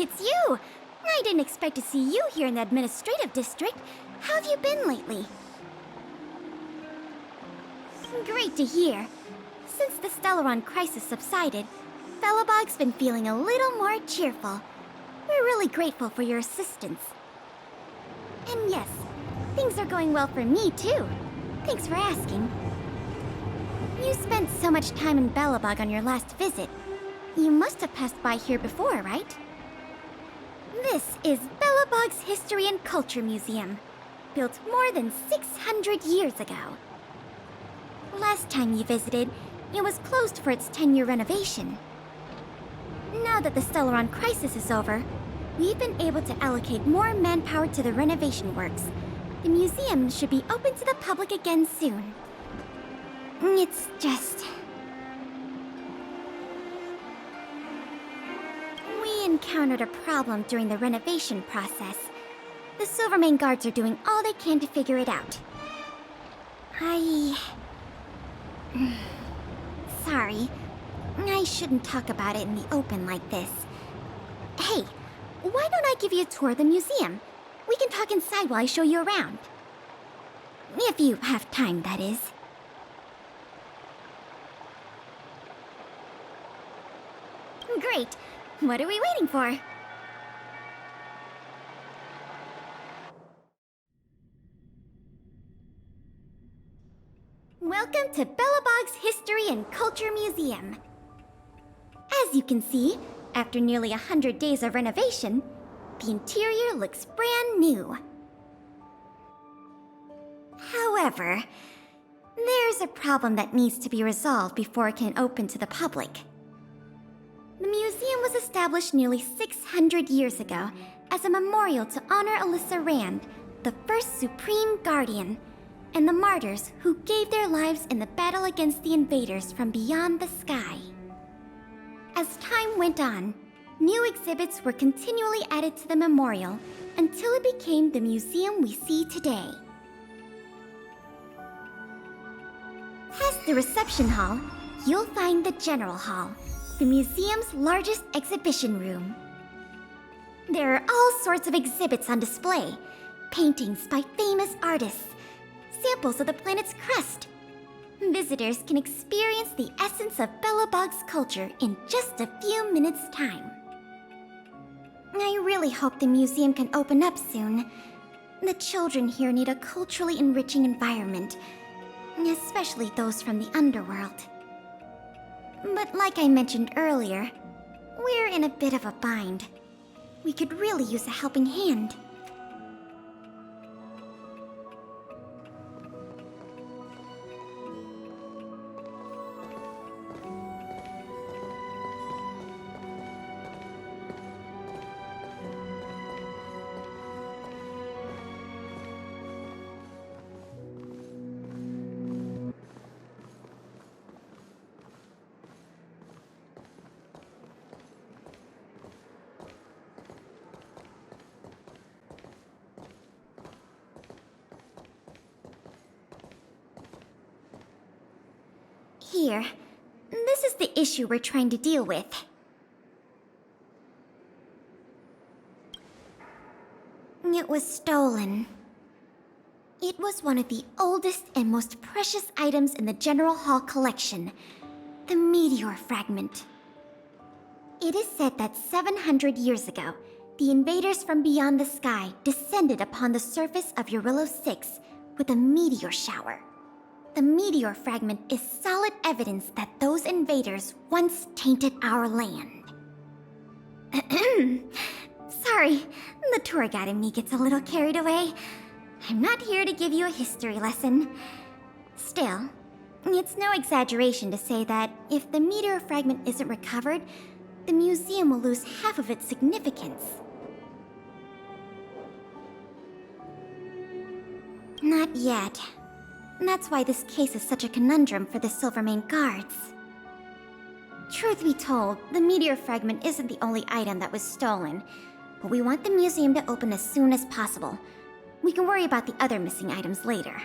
it's you! I didn't expect to see you here in the administrative district. How have you been lately? Great to hear. Since the Stellaron crisis subsided, Belobog's been feeling a little more cheerful. We're really grateful for your assistance. And yes, things are going well for me too. Thanks for asking. You spent so much time in Belobog on your last visit. You must have passed by here before, right? This is Belobog's History and Culture Museum, built more than 600 years ago. Last time you visited, it was closed for its 10-year renovation. Now that the Stellaron crisis is over, we've been able to allocate more manpower to the renovation works. The museum should be open to the public again soon. It's just... we encountered a problem during the renovation process. The Silvermane guards are doing all they can to figure it out. Sorry. I shouldn't talk about it in the open like this. Hey, why don't I give you a tour of the museum? We can talk inside while I show you around. If you have time, that is. Great. What are we waiting for? Welcome to Belobog's History and Culture Museum. As you can see, after nearly 100 days of renovation, the interior looks brand new. However, there's a problem that needs to be resolved before it can open to the public. The museum was established nearly 600 years ago as a memorial to honor Alyssa Rand, the first Supreme Guardian, and the martyrs who gave their lives in the battle against the invaders from beyond the sky. As time went on, new exhibits were continually added to the memorial until it became the museum we see today. Past the reception hall, you'll find the General Hall, the museum's largest exhibition room. There are all sorts of exhibits on display, paintings by famous artists, samples of the planet's crust. Visitors can experience the essence of Belobog's culture in just a few minutes' time. I really hope the museum can open up soon. The children here need a culturally enriching environment, especially those from the underworld. But like I mentioned earlier, we're in a bit of a bind. We could really use a helping hand. Here, this is the issue we're trying to deal with. It was stolen. It was one of the oldest and most precious items in the General Hall collection, the meteor fragment. It is said that 700 years ago, the invaders from beyond the sky descended upon the surface of Eurillo 6 with a meteor shower. The meteor fragment is solid evidence that those invaders once tainted our land. Sorry, the tour guide in me gets a little carried away. I'm not here to give you a history lesson. Still, it's no exaggeration to say that if the meteor fragment isn't recovered, the museum will lose half of its significance. Not yet. That's why this case is such a conundrum for the Silvermane guards. Truth be told, the meteor fragment isn't the only item that was stolen, but we want the museum to open as soon as possible. We can worry about the other missing items later.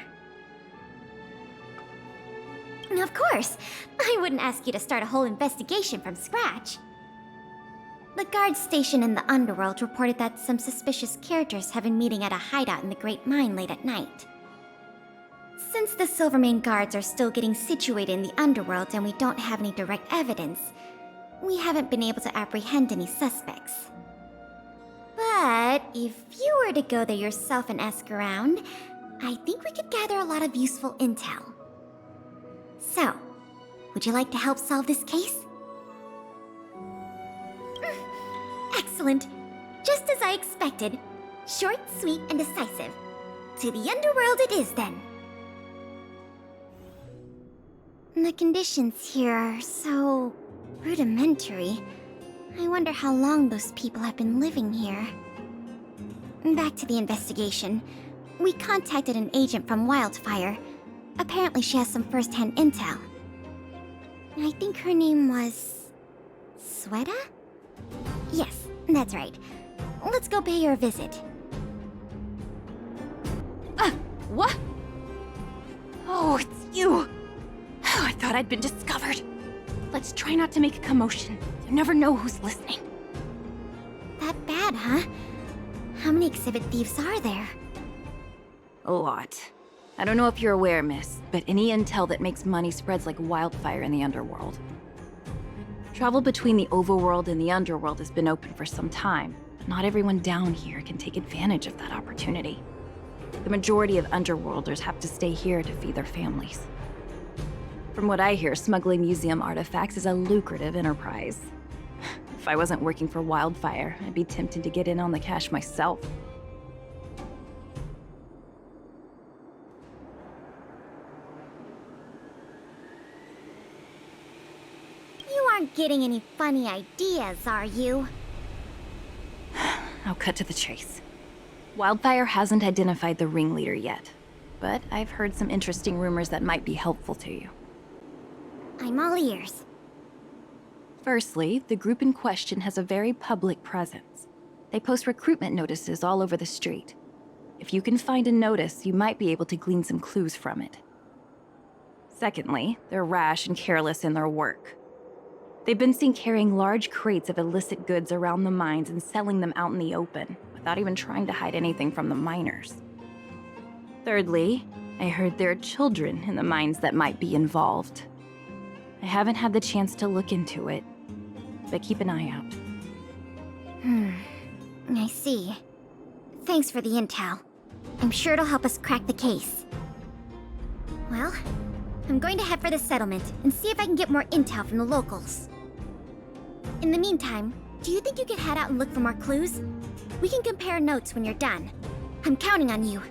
Of course! I wouldn't ask you to start a whole investigation from scratch. The guards stationed in the underworld reported that some suspicious characters have been meeting at a hideout in the Great Mine late at night. Since the Silvermane guards are still getting situated in the underworld and we don't have any direct evidence, we haven't been able to apprehend any suspects. But if you were to go there yourself and ask around, I think we could gather a lot of useful intel. So, would you like to help solve this case? Excellent. Just as I expected. Short, sweet, and decisive. To the underworld it is, then. The conditions here are so rudimentary. I wonder how long those people have been living here. Back to the investigation. We contacted an agent from Wildfire. Apparently she has some first-hand intel. I think her name was... Sweta? Yes, that's right. Let's go pay her a visit. What? Oh, it's you! I thought I'd been discovered. Let's try not to make a commotion. You never know who's listening. That bad, huh? How many exhibit thieves are there? A lot. I don't know if you're aware, miss, but any intel that makes money spreads like wildfire in the underworld. Travel between the overworld and the underworld has been open for some time, but not everyone down here can take advantage of that opportunity. The majority of underworlders have to stay here to feed their families. From what I hear, smuggling museum artifacts is a lucrative enterprise. If I wasn't working for Wildfire, I'd be tempted to get in on the cash myself. You aren't getting any funny ideas, are you? I'll cut to the chase. Wildfire hasn't identified the ringleader yet, but I've heard some interesting rumors that might be helpful to you. I'm all ears. Firstly, the group in question has a very public presence. They post recruitment notices all over the street. If you can find a notice, you might be able to glean some clues from it. Secondly, they're rash and careless in their work. They've been seen carrying large crates of illicit goods around the mines and selling them out in the open, without even trying to hide anything from the miners. Thirdly, I heard there are children in the mines that might be involved. I haven't had the chance to look into it, but keep an eye out. I see. Thanks for the intel. I'm sure it'll help us crack the case. Well, I'm going to head for the settlement and see if I can get more intel from the locals. In the meantime, do you think you could head out and look for more clues? We can compare notes when you're done. I'm counting on you.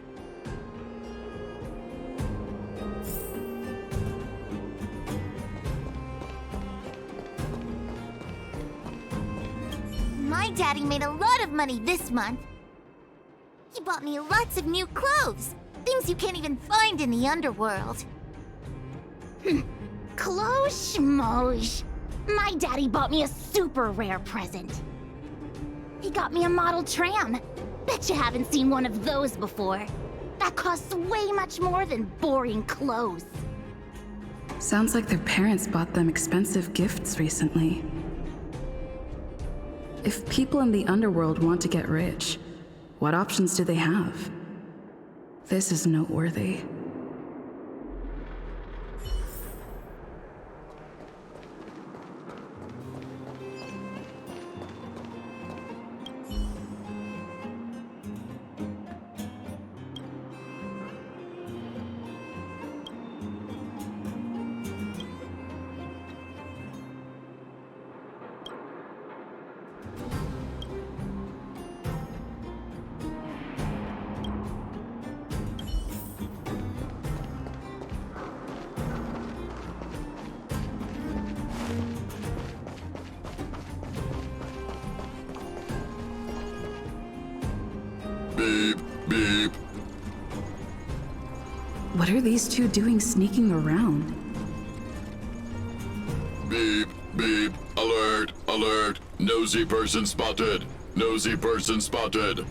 My daddy made a lot of money this month. He bought me lots of new clothes. Things you can't even find in the underworld. Clothes schmoes. My daddy bought me a super rare present. He got me a model tram. Bet you haven't seen one of those before. That costs way much more than boring clothes. Sounds like their parents bought them expensive gifts recently. If people in the underworld want to get rich, what options do they have? This is noteworthy. Beep, beep. What are these two doing sneaking around? Beep, beep. Alert, alert. Nosy person spotted. Nosy person spotted.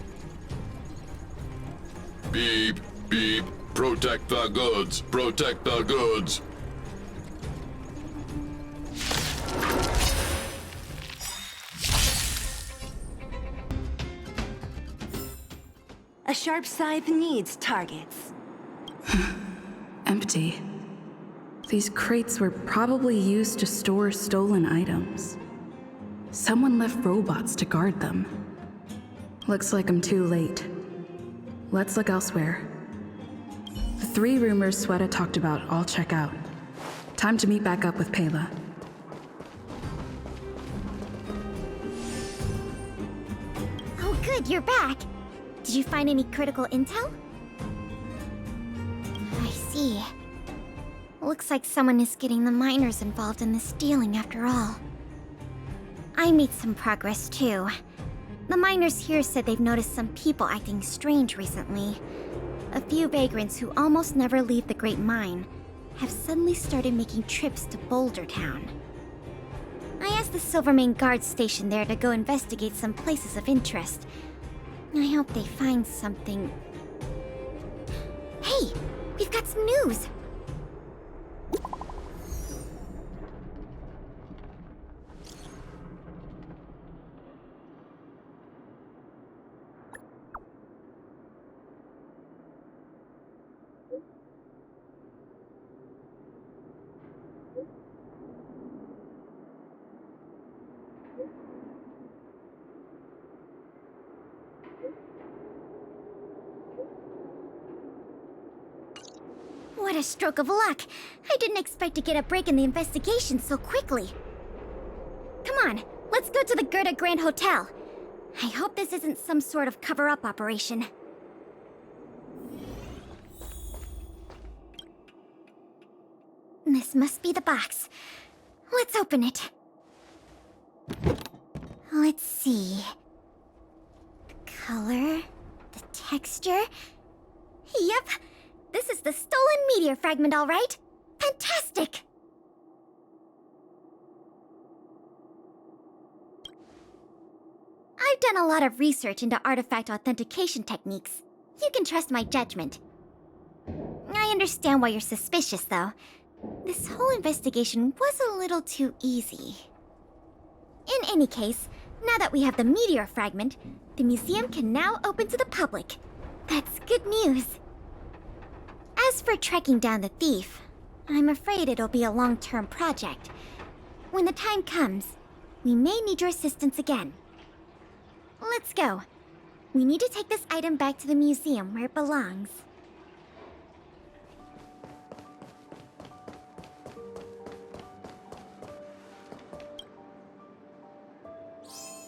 Beep, beep. Protect the goods. Protect the goods. A sharp scythe needs targets. Empty. These crates were probably used to store stolen items. Someone left robots to guard them. Looks like I'm too late. Let's look elsewhere. The 3 rumors Sweta talked about all check out. Time to meet back up with Pela. Oh good, you're back. Did you find any critical intel? I see. Looks like someone is getting the miners involved in the stealing after all. I made some progress too. The miners here said they've noticed some people acting strange recently. A few vagrants who almost never leave the Great Mine have suddenly started making trips to Boulder Town. I asked the Silvermane guard station there to go investigate some places of interest. I hope they find something. Hey, we've got some news! What a stroke of luck! I didn't expect to get a break in the investigation so quickly. Come on, let's go to the Gerda Grand Hotel. I hope this isn't some sort of cover-up operation. This must be the box. Let's open it. Let's see. The color, the texture. Yep! This is the stolen meteor fragment, all right? Fantastic! I've done a lot of research into artifact authentication techniques. You can trust my judgment. I understand why you're suspicious, though. This whole investigation was a little too easy. In any case, now that we have the meteor fragment, the museum can now open to the public. That's good news. As for tracking down the thief, I'm afraid it'll be a long-term project. When the time comes, we may need your assistance again. Let's go. We need to take this item back to the museum where it belongs.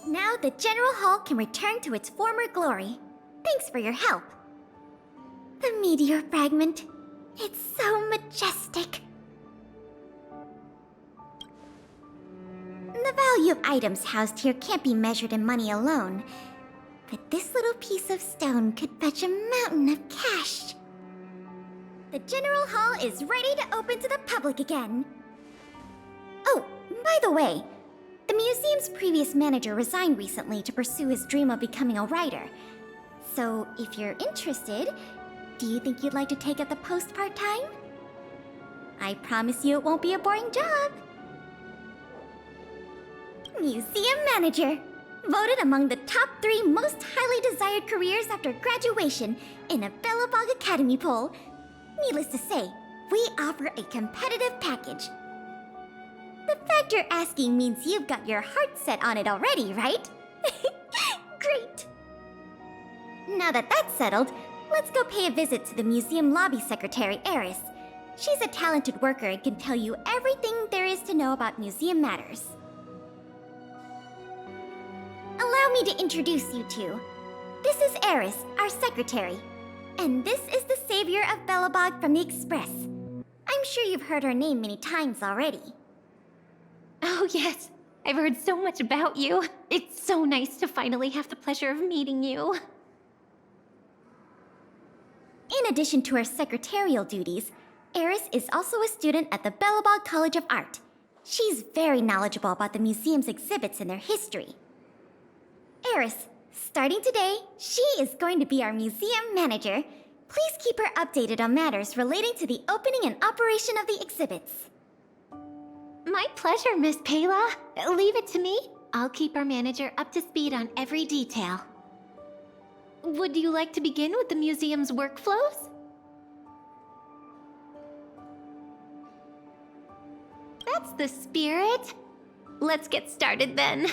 Now the General Hall can return to its former glory. Thanks for your help. The meteor fragment. It's so majestic. The value of items housed here can't be measured in money alone. But this little piece of stone could fetch a mountain of cash. The General Hall is ready to open to the public again. Oh, by the way, the museum's previous manager resigned recently to pursue his dream of becoming a writer. So, if you're interested, do you think you'd like to take up the post part-time? I promise you it won't be a boring job. Museum Manager! Voted among the top 3 most highly desired careers after graduation in a Belobog Academy poll. Needless to say, we offer a competitive package. The fact you're asking means you've got your heart set on it already, right? Great! Now that that's settled, let's go pay a visit to the museum lobby secretary, Eris. She's a talented worker and can tell you everything there is to know about museum matters. Allow me to introduce you two. This is Eris, our secretary. And this is the savior of Belobog from the Express. I'm sure you've heard her name many times already. Oh yes, I've heard so much about you. It's so nice to finally have the pleasure of meeting you. In addition to her secretarial duties, Eris is also a student at the Belobog College of Art. She's very knowledgeable about the museum's exhibits and their history. Eris, starting today, she is going to be our museum manager. Please keep her updated on matters relating to the opening and operation of the exhibits. My pleasure, Miss Pela. Leave it to me. I'll keep our manager up to speed on every detail. Would you like to begin with the museum's workflows? That's the spirit. Let's get started then.